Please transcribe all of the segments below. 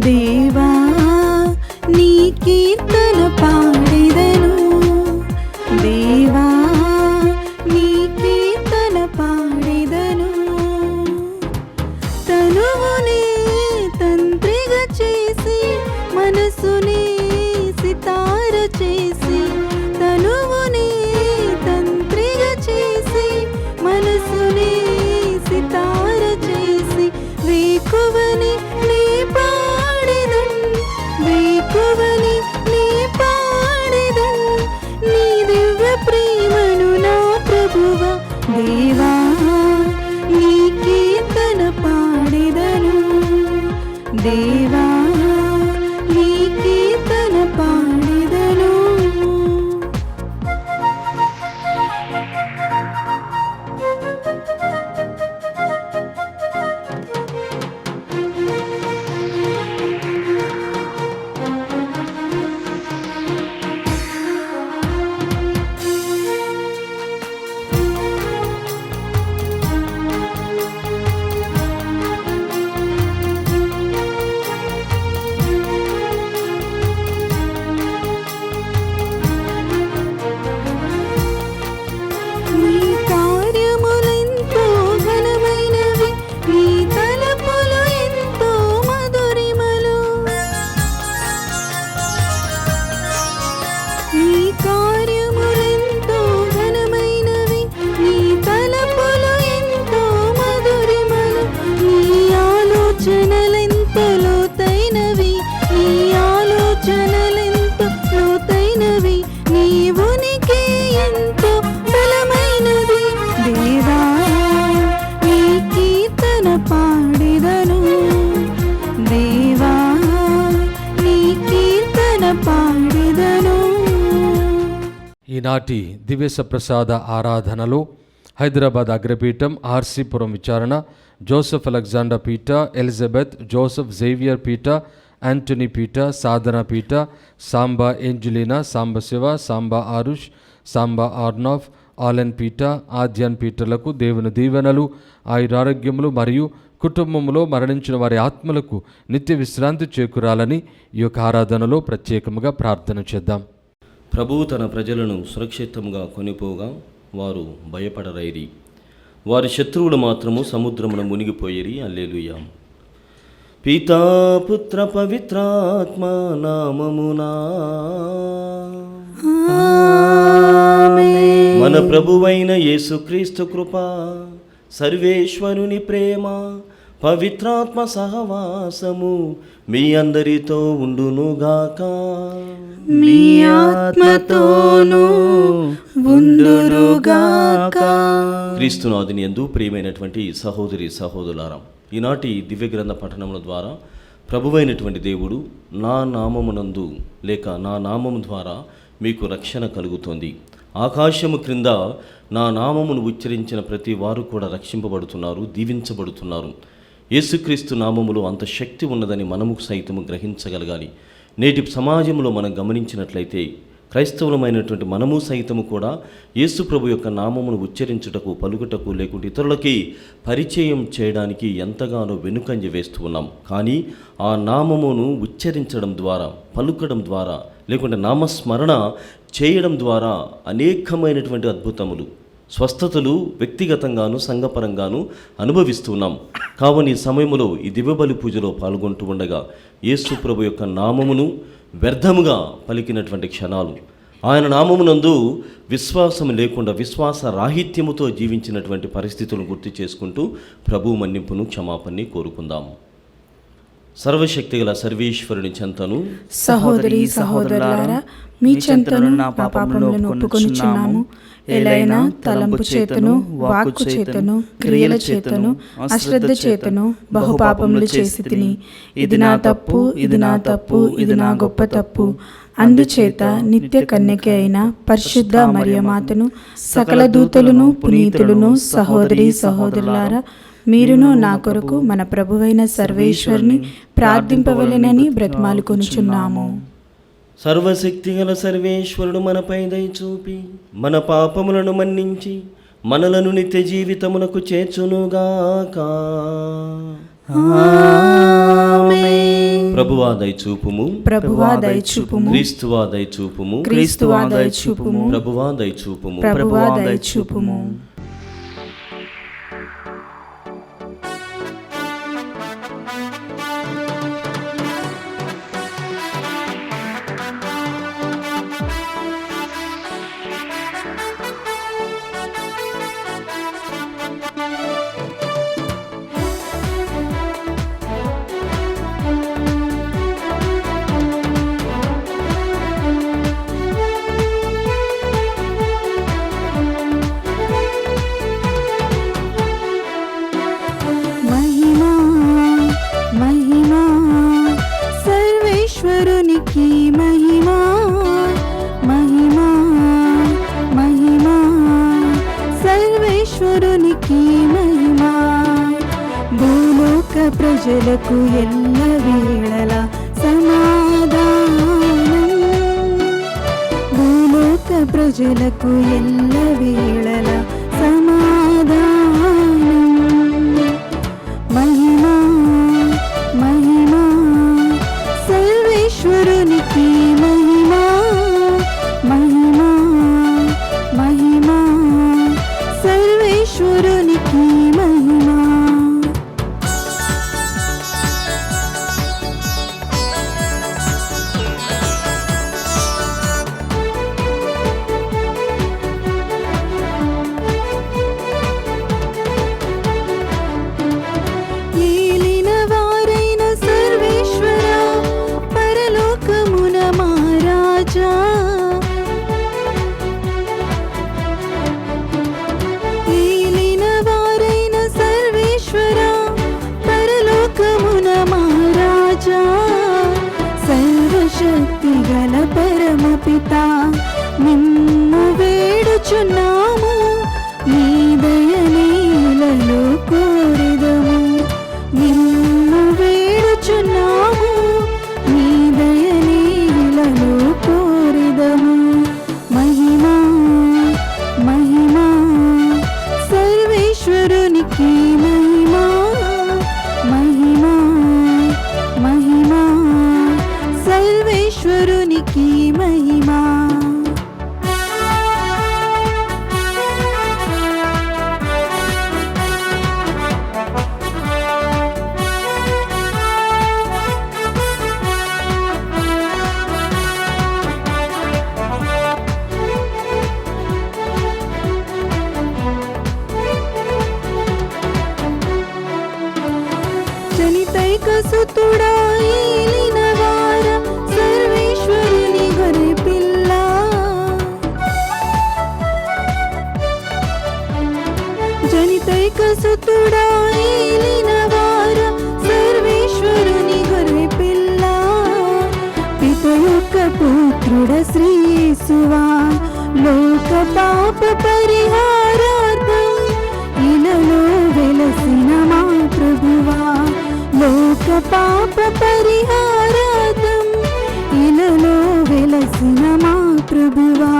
దేవా నీ కీర్తన పాడెదను, దేవా నీ కీర్తన పాడెదను. తనువునే తంత్రిగా చేసి మనసునే సితార చేసి, తనువునే తంత్రిగా చేసి మనసునే సితార చేసి, వేకువని నీ పాడెదన్, వేకువని నీ పాడెదన్, నీ దివ్య ప్రేమను నా ప్రభువా. దేవా నీ కీర్తన పాడెదను, దేవా నీ కీర్తన పాడెదను. నీ కార్యములెంతో ఘనమైనవి, నీ తలపులు ఎంతో మధురిమలు. నీ కార్యములెంతో ఘనమైనవి, నీ తలపులు ఎంతో మధురిమలు. నీ ఆలోచనలెంతో లోతైనవి, నీ ఆలోచనలెంతో లోతైనవి, నీ ఉనికి ఎంతో బలమైనది. దేవా నీ కీర్తన పాడెదను, దేవా నీ కీర్తన పాడెదను. ఈనాటి దివ్య ప్రసాద ఆరాధనలో హైదరాబాద్ అగ్రపీఠం, ఆర్సీపురం విచారణ, జోసెఫ్ అలెగ్జాండర్ పీట, ఎలిజబెత్, జోసెఫ్ జేవియర్ పీట, యాంటనీ పీట, సాధన పీట, సాంబా ఏంజలినా, సాంబ శివ, సాంబా ఆరుష్, సాంబా ఆర్నాఫ్, ఆలెన్ పీట, ఆద్యాన్ పీటలకు దేవుని దీవెనలు, ఆయురారోగ్యములు మరియు కుటుంబంలో మరణించిన వారి ఆత్మలకు నిత్య విశ్రాంతి చేకూరాలని ఈ యొక్క ఆరాధనలో ప్రత్యేకముగా ప్రార్థన చేద్దాం. ప్రభువు తన ప్రజలను సురక్షితంగా కొనిపోగా వారు భయపడరైరి, వారి శత్రువులు మాత్రము సముద్రమున మునిగిపోయిరి. హల్లెలూయా. పితా పుత్ర పవిత్రాత్మ నామమునా మన ప్రభువైన యేసుక్రీస్తు కృప, సర్వేశ్వరుని ప్రేమ, పవిత్రాత్మ సహవాసము మీ అందరితో ఉండునుగాక. మీ ఆత్మతోనూ ఉండునుగాక. క్రీస్తునాథుని యందు ప్రియమైనటువంటి సహోదరి సహోదరులారా, ఈనాటి దివ్య గ్రంథ పఠనముల ద్వారా ప్రభువైనటువంటి దేవుడు నా నామమునందు లేక నా నామము ద్వారా మీకు రక్షణ కలుగుతోంది. ఆకాశము క్రింద నా నామమును ఉచ్చరించిన ప్రతి వారు కూడా రక్షింపబడుతున్నారు, దీవించబడుతున్నారు. యేసుక్రీస్తు నామములో అంత శక్తి ఉన్నదని మనము సైతము గ్రహించగలగాలి. నేటి సమాజంలో మనం గమనించినట్లయితే క్రైస్తవులమైనటువంటి మనము సైతము కూడా యేసు ప్రభు యొక్క నామమును ఉచ్చరించుటకు, పలుకుటకు, లేకుంటే ఇతరులకి పరిచయం చేయడానికి ఎంతగానో వెనుకంజ వేస్తూ ఉన్నాం. కానీ ఆ నామమును ఉచ్చరించడం ద్వారా, పలుకడం ద్వారా, లేకుంటే నామస్మరణ చేయడం ద్వారా అనేకమైనటువంటి అద్భుతములు, స్వస్థతలు వ్యక్తిగతంగాను సంఘపరంగాను అనుభవిస్తున్నాం. కావున ఈ సమయంలో ఈ దివ్యబలి పూజలో పాల్గొంటూ ఉండగా యేసు ప్రభు యొక్క నామమును వ్యర్థముగా పలికినటువంటి క్షణాలు, ఆయన నామమునందు విశ్వాసం లేకుండా విశ్వాస రాహిత్యముతో జీవించినటువంటి పరిస్థితులను గుర్తు చేసుకుంటూ ప్రభు మన్నింపును, క్షమాపణని కోరుకుందాము. సర్వశక్తిగల సర్వేశ్వరుని చెంతను సహోదరి సహోదరులారా, మీ చెంతను నా పాపములను ఒప్పుకొనుచున్నాము. ఎలైనా తలంపు చేతను, వాక్కు చేతను, క్రియల చేతను, అశ్రద్ధ చేతను బహుపాపములు చేసి తిని, ఇది నా తప్పు, ఇది నా తప్పు, ఇది నా గొప్ప తప్పు. అందుచేత నిత్య కన్యక అయిన పరిశుద్ధ మరియమాతను, సకల దూతలను, పునీతులను, సహోదరి సహోదరులారా, మీరును నా కొరకు మన ప్రభువైన సర్వేశ్వరుని ప్రార్థింపవలెనని బ్రతిమాలుకొనుచున్నాము. సర్వశక్తిగల సర్వేశ్వరుడు మనపై దయచూపి మన పాపములను మన్నించి మనలను నిత్య జీవితమునకు చేర్చునుగాక. ఆమేన్. ప్రభువా దయచూపుము, ప్రభువా దయచూపుము, క్రీస్తువా దయచూపుము, క్రీస్తువా దయచూపుము, ప్రభువా దయచూపుము. ప్రభువా దయచూపుము. మహిమా మహిమా సర్వేశ్వరునికి మహిమా, మహిమా మహిమా సర్వేశ్వరునికి మహిమా. భూలోక ప్రజలకు ఎల్లవేళల సమాధానం, భూలోక ప్రజలకు ఎల్లవేళల సమాధానం. మహిమా మహిమా సర్వేశ్వరునికి మహిమా, మహిమా మహిమా సర్వేశ్వరునికి మహిమా. ఏలిన వారైన సర్వేశ్వర, పరలోకమున మహారాజా, ఏలిన వారైన సర్వేశ్వర, పరలోకమున మహారాజా, సర్వశక్తి గల పరమపిత నిన్ను వేడుచున్నాము, నీ దయనీలలో కోరిదము. నిన్ను వేడుచున్నాము, నీ దయనీలలో కోరిదము. మహిమా మహిమా సర్వేశ్వరునికి మహిమా, మహిమా మహిమా సర్వేశ్వరునికి మహిమా. జనితైక సుతుడా ఏలిన వార, సర్వేశ్వరుని గొర్రె పిల్ల, జనితైక సుతుడా ఏలిన వార, సర్వేశ్వరుని గొర్రె పిల్ల, పిత యొక్క పుత్రుడ శ్రీ యేసువా, లోక పాప పరిహారార్థం ఇలలో వెలసిన మా ప్రభువా, లోక పాప పరిహారార్థం ఇలలో వెలసిన మా ప్రభువా.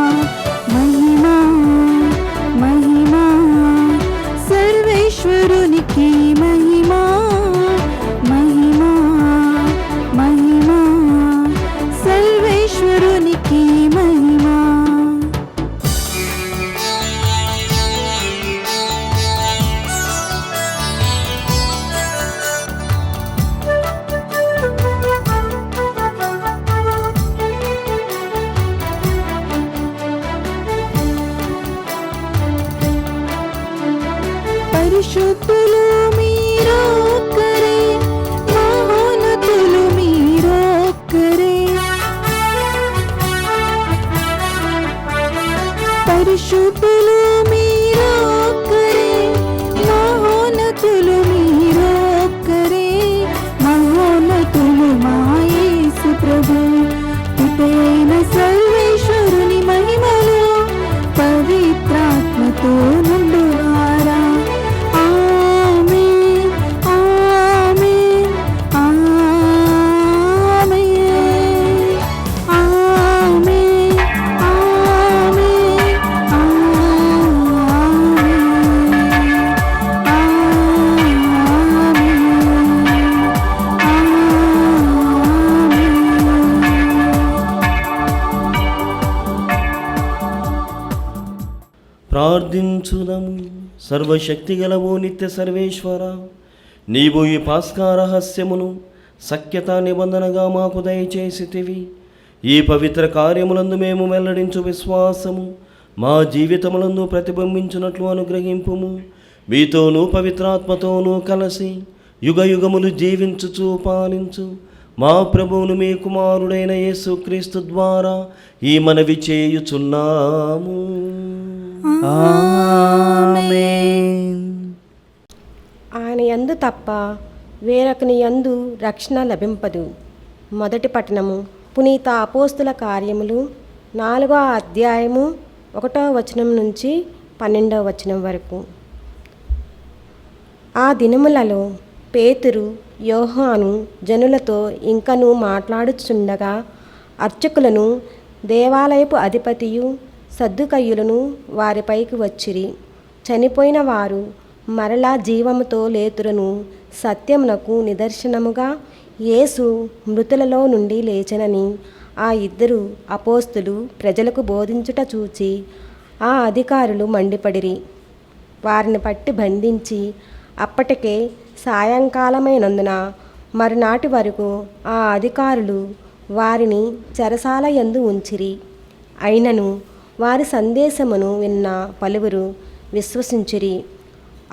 మహిమా మహిమా సర్వేశ్వరునికి మహిమా, మహిమా మహిమా సర్వేశ్వరునికి మహిమా. పరిశుద్ధులు మీరొక్కరే, మహోన్నతులు మీరొక్కరే, పరిశుద్ధులు మీరొక్కరే, మహోన్నతులు మీరొక్కరే, మహోన్నతులు మా యేసు ప్రభు. పితైన సర్వేశ్వరుని మహిమలో పవిత్రాత్మతో నుండువారా. ఆమేన్ ఆమేన్ ఆమేన్ ఆమేన్ ఆమేన్ ఆమేన్. ప్రార్థించుదము. సర్వశక్తిగలవో నిత్య సర్వేశ్వర, నీవు ఈ పాస్కా రహస్యమును సఖ్యత నిబంధనగా మాకు దయచేసితివి. ఈ పవిత్ర కార్యములందు మేము వెల్లడించు విశ్వాసము మా జీవితములందు ప్రతిబింబించినట్లు అనుగ్రహింపుము. మీతోనూ పవిత్రాత్మతోనూ కలిసి యుగ యుగములు జీవించుచు పాలించు మా ప్రభువును మీ కుమారుడైన యేసుక్రీస్తు ద్వారా ఈ మనవి చేయుచున్నాము. ఆమేన్. ఆయన యందు తప్ప వేరొకని యందు రక్షణ లభింపదు. మొదటి పట్టణము. పునీత అపోస్తుల కార్యములు 4వ అధ్యాయము 1వ వచనం నుంచి 12వ వచనం వరకు. ఆ దినములలో పేతురు, యోహాను జనులతో ఇంకనూ మాట్లాడుచుండగా అర్చకులను, దేవాలయపు అధిపతియు సద్దుకయ్యులను వారిపైకి వచ్చిరి. చనిపోయిన వారు మరలా జీవముతో లేతురను సత్యమునకు నిదర్శనముగా యేసు మృతులలో నుండి లేచెనని ఆ ఇద్దరు అపోస్తులు ప్రజలకు బోధించుట చూచి ఆ అధికారులు మండిపడిరి. వారిని పట్టి బంధించి అప్పటికే సాయంకాలమైనందున మరునాటి వరకు ఆ అధికారులు వారిని చెరసాల యందు ఉంచిరి. అయినను వారి సందేశమును విన్న పలువురు విశ్వసించిరి.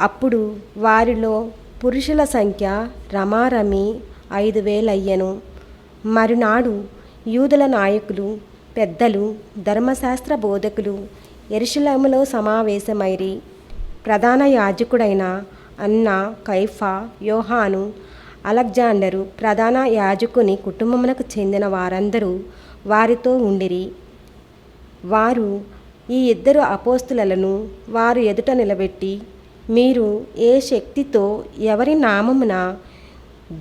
అప్పుడు వారిలో పురుషుల సంఖ్య రమారమి 5,000 అయ్యెను. మరునాడు యూదుల నాయకులు, పెద్దలు, ధర్మశాస్త్ర బోధకులు యెరూషలేములో సమావేశమైరి. ప్రధాన యాజకుడైన అన్న, కైఫా, యోహాను, అలెగ్జాండరు, ప్రధాన యాజకుని కుటుంబమునకు చెందిన వారందరూ వారితో ఉండిరి. వారు ఈ ఇద్దరు అపోస్తులను వారు ఎదుట నిలబెట్టి, మీరు ఏ శక్తితో ఎవరి నామమున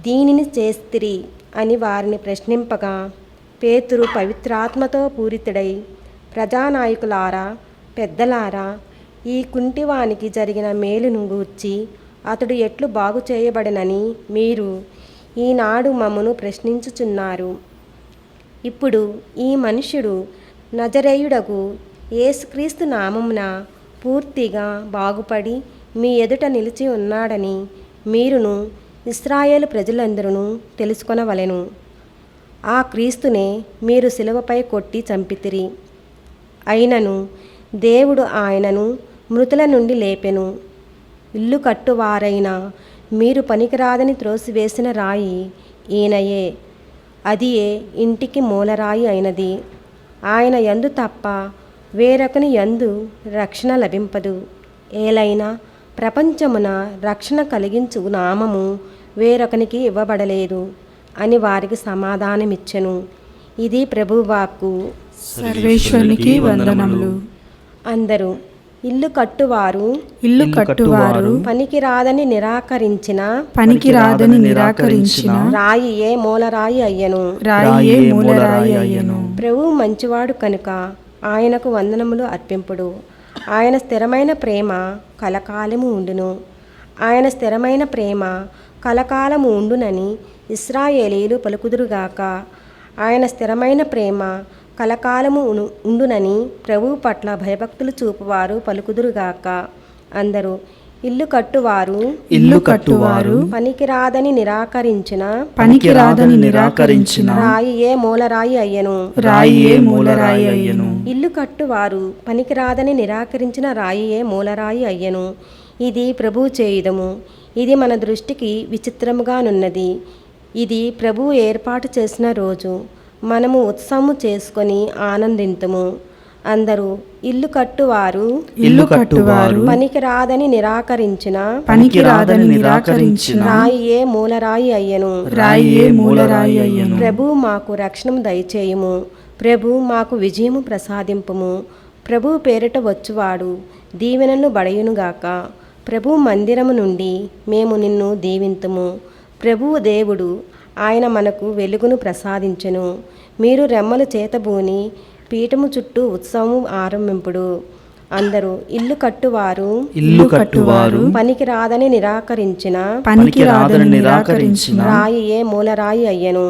దీనిని చేస్తిరి అని వారిని ప్రశ్నింపగా, పేతురు పవిత్రాత్మతో పూరితుడై, ప్రజానాయకులారా, పెద్దలారా, ఈ కుంటివానికి జరిగిన మేలును గూర్చి అతడు ఎట్లు బాగు చేయబడనని మీరు ఈనాడు మమ్మను ప్రశ్నించుచున్నారు. ఇప్పుడు ఈ మనుష్యుడు నజరేయుడగు యేసుక్రీస్తు నామమున పూర్తిగా బాగుపడి మీ ఎదుట నిలిచి ఉన్నాడని మీరును ఇశ్రాయేలు ప్రజలందరూ తెలుసుకొనవలెను. ఆ క్రీస్తునే మీరు శిలువపై కొట్టి చంపితిరి. అయినను దేవుడు ఆయనను మృతుల నుండి లేపెను. ఇల్లు కట్టువారైన మీరు పనికిరాదని త్రోసివేసిన రాయి ఈయనయే. అదియే ఇంటికి మూలరాయి అయినది. ఆయన యందు తప్ప వేరొకని యందు రక్షణ లభింపదు. ఏలైనా ప్రపంచమున రక్షణ కలిగించు నామము వేరొకనికి ఇవ్వబడలేదు అని వారికి సమాధానమిచ్చెను. ఇది ప్రభువాక్కు. సర్వేశ్వరునికి వందనములు. అందరూ. ఇల్లు కట్టువారు పనికిరాదని నిరాకరించిన రాయియే మూలరాయి అయ్యెను. ప్రభువు మంచివాడు కనుక ఆయనకు వందనములు అర్పింపుడు. ఆయన స్థిరమైన ప్రేమ కలకాలము ఉండును. ఆయన స్థిరమైన ప్రేమ కలకాలము ఉండునని ఇశ్రాయేలీయులు పలుకుదురుగాక. ఆయన స్థిరమైన ప్రేమ కలకాలము ఉండునని ప్రభువు పట్ల భయభక్తులు చూపువారు పలుకుదురుగాక. అందరూ. ఇల్లు కట్టువారు పనికిరాదని నిరాకరించిన రాయియే మూలరాయి అయ్యెను. ఇల్లు కట్టువారు పనికిరాదని నిరాకరించిన రాయియే మూలరాయి అయ్యెను. ఇది ప్రభువు చేయుదము. ఇది మన దృష్టికి విచిత్రముగానున్నది. ఇది ప్రభువు ఏర్పాటు చేసిన రోజు. మనము ఉత్సవము చేసుకొని ఆనందింతుము. అందరూ. ఇల్లు కట్టువారు పనికిరాదని నిరాకరించిన రాయియే మూలరాయి అయ్యెను. ప్రభు మాకు రక్షణము దయచేయుము. ప్రభు మాకు విజయము ప్రసాదింపుము. ప్రభు పేరిట వచ్చువాడు దీవెనలు బడయునుగాక. ప్రభు మందిరము నుండి మేము నిన్ను దీవింతుము. ప్రభువు దేవుడు, ఆయన మనకు వెలుగును ప్రసాదించెను. మీరు రెమ్మలు చేతబూని పీఠము చుట్టూ ఉత్సవము ఆరంభింపుడు. అందరూ. ఇల్లు కట్టువారు పనికిరాదని నిరాకరించిన రాయియే మూలరాయి అయ్యెను.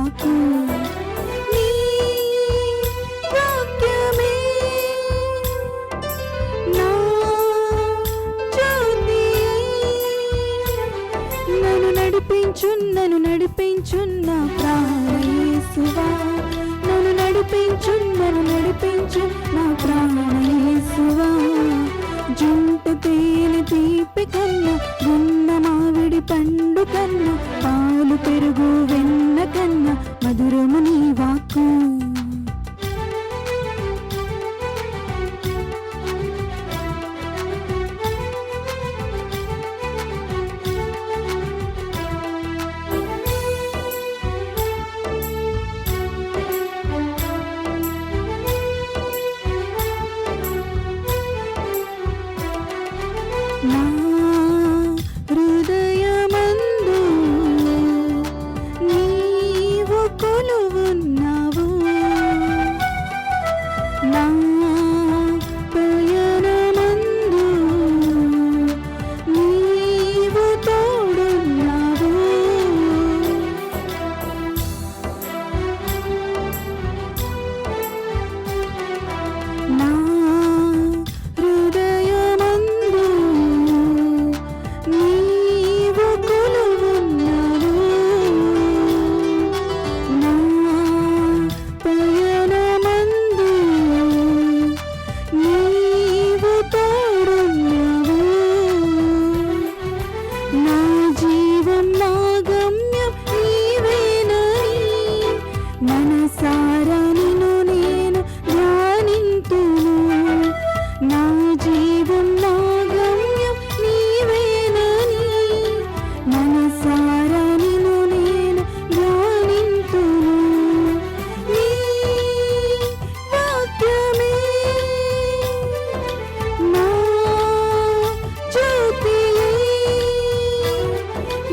వాక్కు నీ వాక్యమే నా జ్యోతి నన్ను నడిపించు నా ప్రాణ యేసువా నన్ను నడిపించు నా ప్రాణ యేసువా జుంట తేనె తీపి కన్నా గున్న మామిడి పండు కన్నా పాలు పెరుగు వెన్న కన్నా మధురము నీ వాక్కు నా హృదయమందు నీవు కొలువున్నావు నా పయనమందు నీవు తోడున్నావు నా హృదయమందు నీవు కొలువున్నావు నా పయనమందు నీవు తోడున్నావు నా జీవం నా గమ్యం నీవేనని మనసారా నిన్ను నేను ధ్యానింతును నా జీవం నా గమ్యం నీవేనని మనసారా నిన్ను నేను ధ్యానింతును నీ వాక్యమే నా జ్యోతియే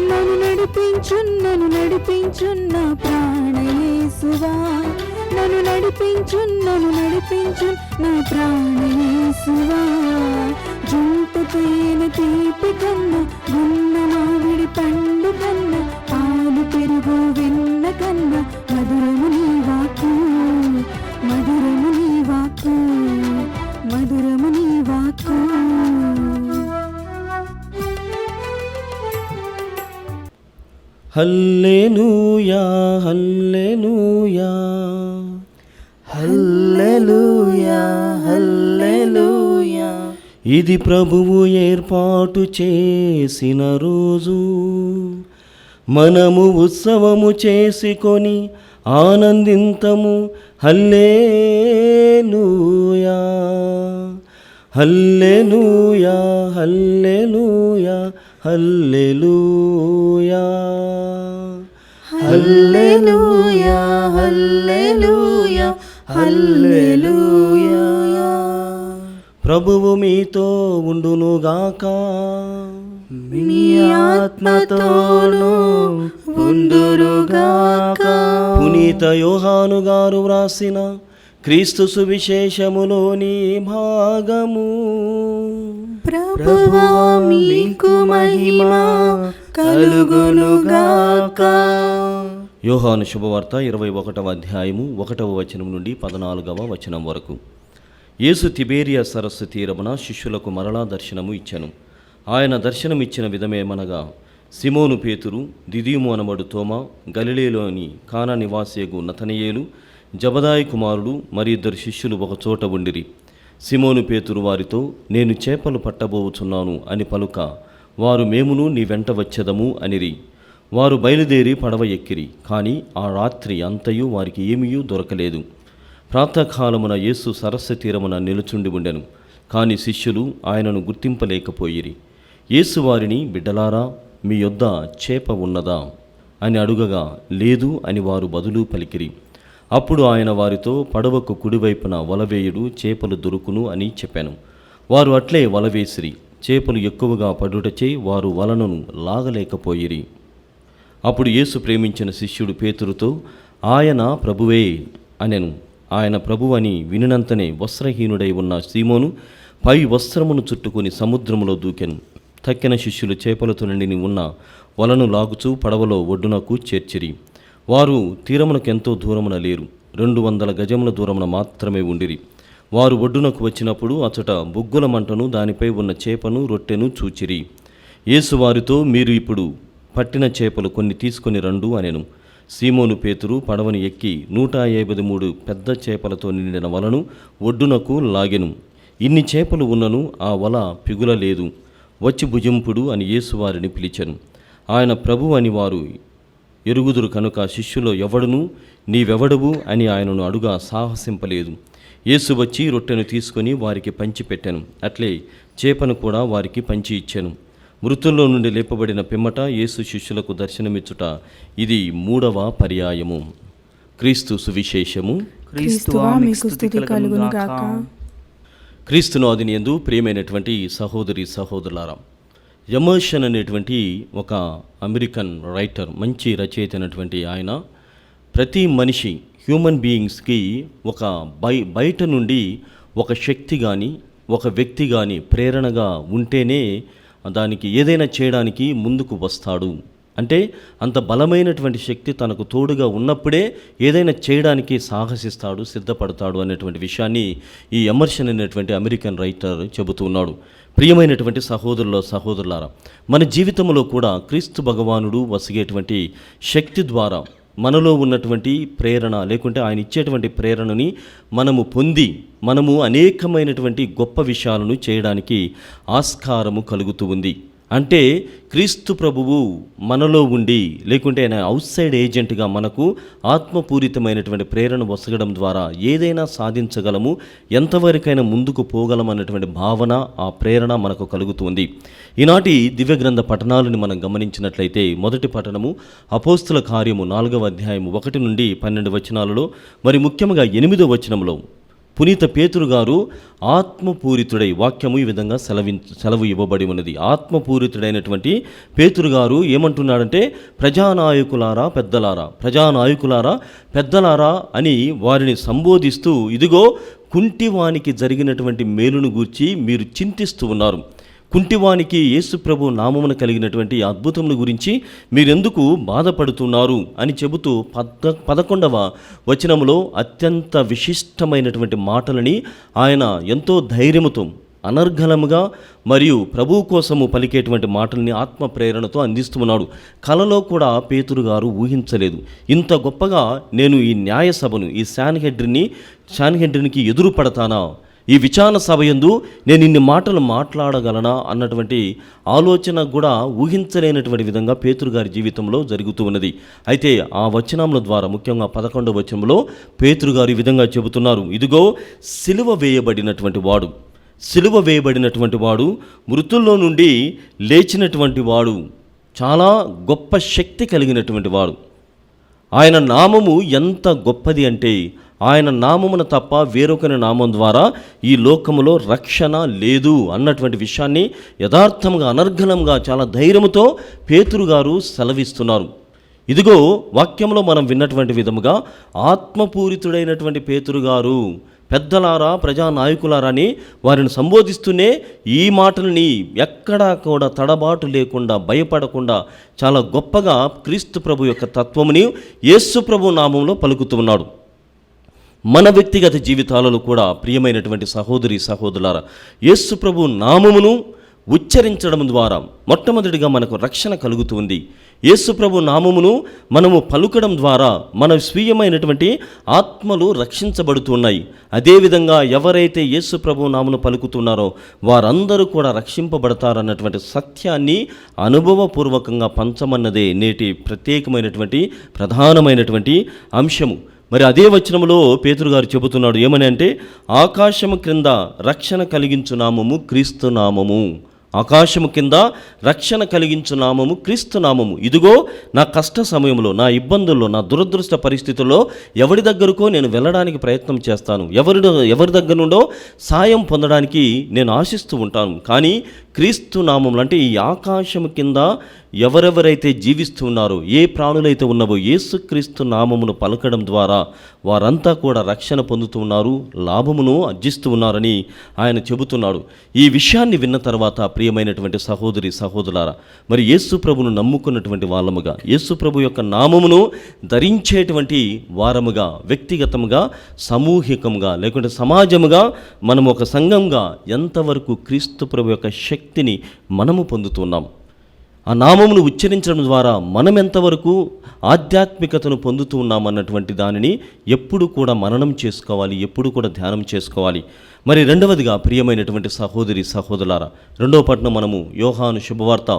నన్ను నడిపించు నా ప్రాణ యేసువా నన్ను నడిపించు నా ప్రాణ యేసువా జుంట తేనె తీపి కన్నా గున్న మామిడి పండు కన్నా పాలు పెరుగు వెన్న కన్నా మధురము నీ వాక్కు మధురము నీ వాక్కు మధురము నీ వాక్కు హల్లెలూయా హల్లెలూయా హల్లెలూయా హల్లెలూయా ఇది ప్రభువు ఏర్పాటు చేసిన రోజు మనము ఉత్సవము చేసుకొని ఆనందింతము హల్లెలూయా హల్లెలూయా హల్లెలూయా హల్లెలూయా హల్లెలూయా హల్లెలూయా హల్లెలూయా ప్రభువు మీతో ఉండునుగాక మీ ఆత్మతోనూ ఉండునుగాక పునీత యోహాను గారు వ్రాసిన క్రీస్తు సువిశేషములోని భాగము. ప్రభువా మీకు మహిమ కలుగునుగాక. యోహాను శుభవార్త 21వ అధ్యాయము 1వ వచనం నుండి 14వ వచనం వరకు. యేసు తిబేరియా సరస్సు తీరమున శిష్యులకు మరలా దర్శనము ఇచ్చెను. ఆయన దర్శనమిచ్చిన విధమేమనగా, సిమోను పేతురు, దిదీము అనబడు తోమా, గలిలేలోని కానా నివాసియగు నతనయేలు, జబదాయి కుమారుడు మరి 2 శిష్యులు ఒకచోట ఉండిరి. సిమోను పేతురు వారితో, నేను చేపలు పట్టబోచున్నాను అని పలుక, వారు మేమును నీ వెంట వచ్చెదము అనిరి. వారు బయలుదేరి పడవ ఎక్కిరి. కానీ ఆ రాత్రి అంతయు వారికి ఏమీయూ దొరకలేదు. ప్రాతకాలమున యేసు సరస్సు తీరమున నిలుచుండి ఉండెను. కాని శిష్యులు ఆయనను గుర్తింపలేకపోయిరి. యేసు వారిని, బిడ్డలారా, మీ యొద్ద చేప ఉన్నదా అని అడుగగా, లేదు అని వారు బదులు పలికిరి. అప్పుడు ఆయన వారితో, పడవకు కుడివైపున వలవేయుడు, చేపలు దొరుకును అని చెప్పాను. వారు అట్లే వలవేసిరి. చేపలు ఎక్కువగా పడుటచే వారు వలను లాగలేకపోయిరి. అప్పుడు యేసు ప్రేమించిన శిష్యుడు పేతురుతో, ఆయన ప్రభువే అనెను. ఆయన ప్రభు అని వినినంతనే వస్త్రహీనుడై ఉన్న సీమోను పై వస్త్రమును చుట్టుకుని సముద్రములో దూకెను. తక్కిన శిష్యులు చేపలతో నిండి ఉన్న వలను లాగుచూ పడవలో ఒడ్డునకు చేర్చిరి. వారు తీరమునకెంతో దూరమున లేరు, 200 గజముల దూరమున మాత్రమే ఉండిరి. వారు ఒడ్డునకు వచ్చినప్పుడు అచట బొగ్గుల మంటను, దానిపై ఉన్న చేపను, రొట్టెను చూచిరి. యేసు వారితో, మీరు ఇప్పుడు పట్టిన చేపలు కొన్ని తీసుకొని రండు అనెను. సీమోను పేతురు పడవను ఎక్కి 153 పెద్ద చేపలతో నిండిన వలను ఒడ్డునకు లాగెను. ఇన్ని చేపలు ఉన్నను ఆ వల పిగులలేదు. వచ్చి భుజింపుడు అని యేసు వారిని పిలిచెను. ఆయన ప్రభు అని వారు ఎరుగుదురు కనుక శిష్యులో ఎవడును నీవెవడవు అని ఆయనను అడుగా సాహసింపలేదు. యేసు వచ్చి రొట్టెను తీసుకొని వారికి పంచిపెట్టెను. అట్లే చేపను కూడా వారికి పంచి ఇచ్చెను. మృతుల్లో నుండి లేపబడిన పిమ్మట యేసు శిష్యులకు దర్శనమిచ్చుట ఇది 3వ పర్యాయము. క్రీస్తు సువిశేషము. క్రీస్తువా మీకు స్తుతి కలుగును గాక. క్రీస్తునాథుని యందు ప్రియమైనటువంటి సహోదరి సహోదరులారా, ఎమర్షన్ అనేటువంటి ఒక అమెరికన్ రైటర్, మంచి రచయిత అయినటువంటి ఆయన ప్రతి మనిషి హ్యూమన్ బీయింగ్స్కి ఒక బయట నుండి ఒక శక్తి కానీ ఒక వ్యక్తి కానీ ప్రేరణగా ఉంటేనే దానికి ఏదైనా చేయడానికి ముందుకు వస్తాడు. అంటే అంత బలమైనటువంటి శక్తి తనకు తోడుగా ఉన్నప్పుడే ఏదైనా చేయడానికి సాహసిస్తాడు, సిద్ధపడతాడు అనేటువంటి విషయాన్ని ఈ ఎమర్షన్ అనేటువంటి అమెరికన్ రైటర్ చెబుతూ ఉన్నాడు. ప్రియమైనటువంటి సహోదరులారా, మన జీవితంలో కూడా క్రీస్తు భగవానుడు వసిగేటువంటి శక్తి ద్వారా మనలో ఉన్నటువంటి ప్రేరణ లేకుంటే ఆయన ఇచ్చేటువంటి ప్రేరణని మనము పొంది మనము అనేకమైనటువంటి గొప్ప విషయాలను చేయడానికి ఆస్కారము కలుగుతూ ఉంది. అంటే క్రీస్తు ప్రభువు మనలో ఉండి లేకుంటే ఆయన అవుట్ సైడ్ ఏజెంట్గా మనకు ఆత్మపూరితమైనటువంటి ప్రేరణ వసగడం ద్వారా ఏదైనా సాధించగలము, ఎంతవరకైనా ముందుకు పోగలమన్నటువంటి భావన, ఆ ప్రేరణ మనకు కలుగుతుంది. ఈనాటి దివ్యగ్రంథ పఠనాలను మనం గమనించినట్లయితే మొదటి పఠనము అపోస్తుల కార్యము 4వ అధ్యాయము 1 నుండి 12 వచనాలలో, మరి ముఖ్యంగా 8వ వచనంలో పునీత పేతురు గారు ఆత్మపూరితుడై, వాక్యము ఈ విధంగా సెలవు ఇవ్వబడి ఉన్నది. ఆత్మపూరితుడైనటువంటి పేతురు గారు ఏమంటున్నాడంటే, ప్రజానాయకులారా పెద్దలారా అని వారిని సంబోధిస్తూ, ఇదిగో కుంటివానికి జరిగినటువంటి మేలును గూర్చి మీరు చింతిస్తూ ఉన్నారు. కుంటివానికి యేసు ప్రభు నామమున కలిగినటువంటి అద్భుతముల గురించి మీరెందుకు బాధపడుతున్నారు అని చెబుతూ 11వ వచనంలో అత్యంత విశిష్టమైనటువంటి మాటలని ఆయన ఎంతో ధైర్యముతో అనర్ఘలముగా మరియు ప్రభువు కోసము పలికేటువంటి మాటల్ని ఆత్మ ప్రేరణతో అందిస్తున్నాడు. కలలో కూడా పేతురు గారు ఊహించలేదు, ఇంత గొప్పగా నేను ఈ న్యాయ సభను, ఈ శాన్హెడ్రిన్కి ఎదురు పడతానా, ఈ విచారణ సభ యందు నేను ఇన్ని మాటలు మాట్లాడగలనా అన్నటువంటి ఆలోచన కూడా ఊహించలేనటువంటి విధంగా పేతురు గారి జీవితంలో జరుగుతూ ఉన్నది. అయితే ఆ వచనముల ద్వారా ముఖ్యంగా 11వ వచనంలో పేతురు గారు ఈ విధంగా చెబుతున్నారు, ఇదిగో సిలువ వేయబడినటువంటి వాడు మృతుల్లో నుండి లేచినటువంటి వాడు, చాలా గొప్ప శక్తి కలిగినటువంటి వాడు. ఆయన నామము ఎంత గొప్పది అంటే, ఆయన నామమున తప్ప వేరొకరి నామం ద్వారా ఈ లోకములో రక్షణ లేదు అన్నటువంటి విషయాన్ని యథార్థంగా అనర్ఘలంగా చాలా ధైర్యంతో పేతురు గారు సెలవిస్తున్నారు. ఇదిగో వాక్యంలో మనం విన్నటువంటి విధముగా ఆత్మపూరితుడైనటువంటి పేతురు గారు పెద్దలారా ప్రజానాయకులారా అని వారిని సంబోధిస్తూనే ఈ మాటల్ని ఎక్కడా కూడా తడబాటు లేకుండా భయపడకుండా చాలా గొప్పగా క్రీస్తు ప్రభు యొక్క తత్వముని యేసు ప్రభు నామంలో పలుకుతున్నాడు. మన వ్యక్తిగత జీవితాలలో కూడా ప్రియమైనటువంటి సహోదరి సహోదరులారా, యేసు ప్రభు నామమును ఉచ్చరించడం ద్వారా మొట్టమొదటిగా మనకు రక్షణ కలుగుతుంది. యేసు ప్రభు నామమును మనము పలుకడం ద్వారా మన స్వీయమైనటువంటి ఆత్మలు రక్షించబడుతున్నాయి. అదేవిధంగా ఎవరైతే యేసు ప్రభు నామమును పలుకుతున్నారో వారందరూ కూడా రక్షింపబడతారన్నటువంటి సత్యాన్ని అనుభవపూర్వకంగా పంచమన్నదే నేటి ప్రత్యేకమైనటువంటి ప్రధానమైనటువంటి అంశము. మరి అదే వచనంలో పేతురు గారు చెబుతున్నాడు ఏమని అంటే, ఆకాశము క్రింద రక్షణ కలిగించు నామము క్రీస్తు నామము. ఆకాశము కింద రక్షణ కలిగించు నామము క్రీస్తు నామము. ఇదిగో నా కష్ట సమయంలో, నా ఇబ్బందుల్లో, నా దురదృష్ట పరిస్థితుల్లో ఎవరి దగ్గరకో నేను వెళ్ళడానికి ప్రయత్నం చేస్తాను, ఎవరి దగ్గర నుండో సాయం పొందడానికి నేను ఆశిస్తూ ఉంటాను. కానీ క్రీస్తు నామములు అంటే ఈ ఆకాశము కింద ఎవరెవరైతే జీవిస్తూ ఉన్నారో, ఏ ప్రాణులైతే ఉన్నావో యేసుక్రీస్తు నామమును పలకడం ద్వారా వారంతా కూడా రక్షణ పొందుతూ ఉన్నారు, లాభమును ఆర్జిస్తూ ఉన్నారని ఆయన చెబుతున్నాడు. ఈ విషయాన్ని విన్న తర్వాత ప్రియమైనటువంటి సహోదరి సహోదరులారా, మరి యేసు ప్రభును నమ్ముకున్నటువంటి వాళ్ళముగా, యేసు ప్రభు యొక్క నామమును ధరించేటువంటి వారముగా, వ్యక్తిగతముగా, సమూహికంగా, లేకుంటే సమాజముగా, మనం ఒక సంఘంగా ఎంతవరకు క్రీస్తు ప్రభు యొక్క శక్తిని మనము పొందుతున్నాం, ఆ నామమును ఉచ్చరించడం ద్వారా మనం ఎంతవరకు ఆధ్యాత్మికతను పొందుతూ ఉన్నామన్నటువంటి దానిని ఎప్పుడు కూడా మననం చేసుకోవాలి, ఎప్పుడు కూడా ధ్యానం చేసుకోవాలి. మరి రెండవదిగా ప్రియమైనటువంటి సహోదరి సహోదరులారా, రెండవ పట్టణం మనము యోహాను శుభవార్త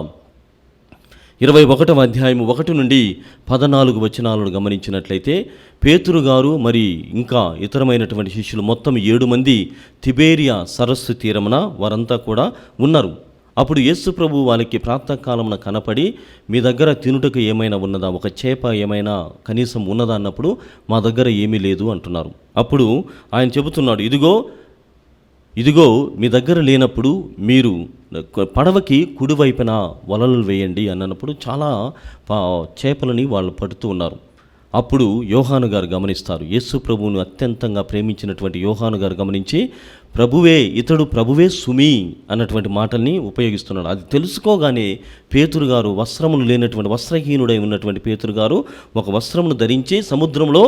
21వ అధ్యాయము 1 నుండి 14 వచనాలను గమనించినట్లయితే, పేతురు గారు మరి ఇంకా ఇతరమైనటువంటి శిష్యులు మొత్తం 7 మంది తిబేరియా సరస్సు తీరమున వారంతా కూడా ఉన్నారు. అప్పుడు యేసు ప్రభు వాళ్ళకి ప్రాతకాలమున కనపడి, మీ దగ్గర తినుటకు ఏమైనా ఉన్నదా, ఒక చేప ఏమైనా కనీసం ఉన్నదా అన్నప్పుడు, మా దగ్గర ఏమీ లేదు అంటున్నారు. అప్పుడు ఆయన చెబుతున్నాడు, ఇదిగో మీ దగ్గర లేనప్పుడు మీరు పడవకి కుడివైపున వలలు వేయండి అన్నప్పుడు చాలా చేపలని వాళ్ళు పడుతూ ఉన్నారు. అప్పుడు యోహాను గారు గమనిస్తారు, యేసు ప్రభువును అత్యంతంగా ప్రేమించినటువంటి యోహాను గారు గమనించి, ఇతడు ప్రభువే సుమి అన్నటువంటి మాటల్ని ఉపయోగిస్తున్నాడు. అది తెలుసుకోగానే పేతురు గారు, వస్త్రములు లేనటువంటి వస్త్రహీనుడై ఉన్నటువంటి పేతురు గారు ఒక వస్త్రమును ధరించి సముద్రంలో